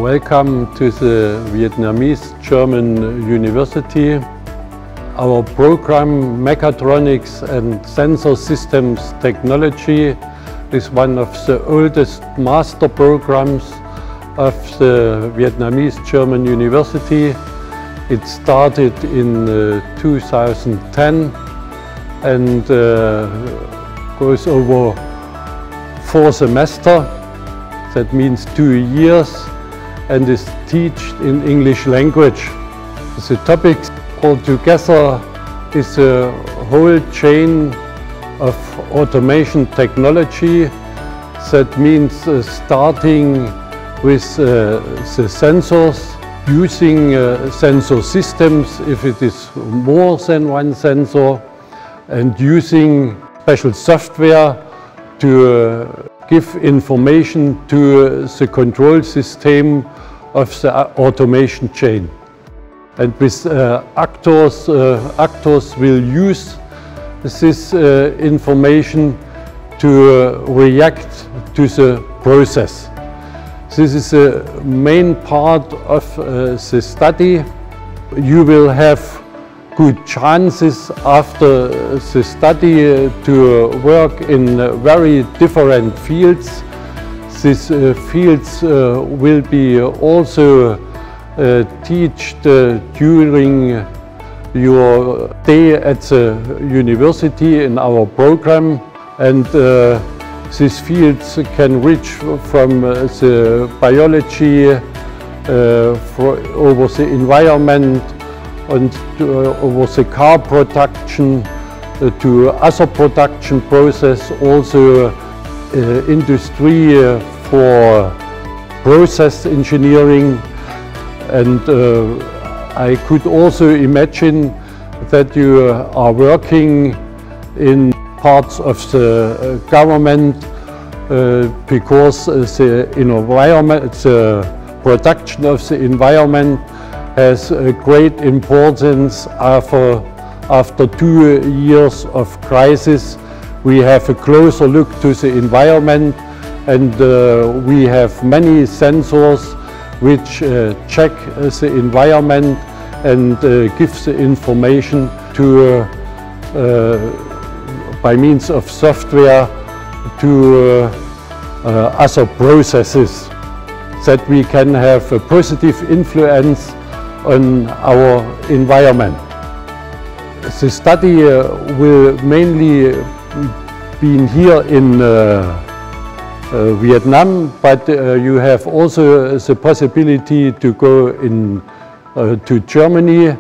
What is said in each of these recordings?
Welcome to the Vietnamese-German University. Our program Mechatronics and Sensor Systems Technology is one of the oldest master programs of the Vietnamese-German University. It started in 2010 and goes over 4 semesters. That means 2 years, and is taught in English language. The topics altogether is a whole chain of automation technology. That means starting with the sensors, using sensor systems if it is more than one sensor, and using special software to give information to the control system of the automation chain. And with actors will use this information to react to the process. This is the main part of the study. You will have good chances after the study to work in very different fields. These fields will be also taught during your stay at the university in our program, and these fields can reach from the biology over the environment and over the car production to other production process, also industry for process engineering. And I could also imagine that you are working in parts of the government because the environment, the production of the environment has a great importance after 2 years of crisis. We have a closer look to the environment, and we have many sensors which check the environment and give the information to by means of software to other processes, that we can have a positive influence on our environment. The study will mainly be here in Vietnam, but you have also the possibility to go to Germany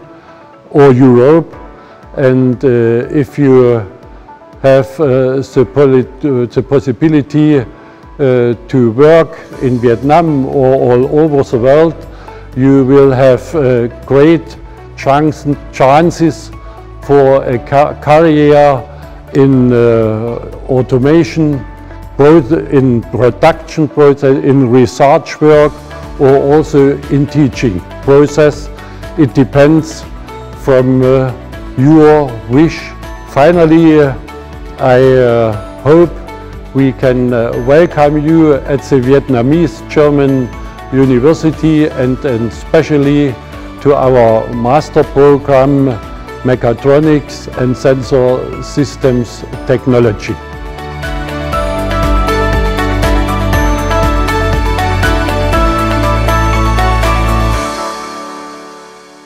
or Europe. And if you have the possibility to work in Vietnam or all over the world, you will have great chances for a career in automation, both in production process, in research work, or also in teaching process. It depends from your wish. Finally, I hope we can welcome you at the Vietnamese-German University, and especially to our master program Mechatronics and Sensor Systems Technology.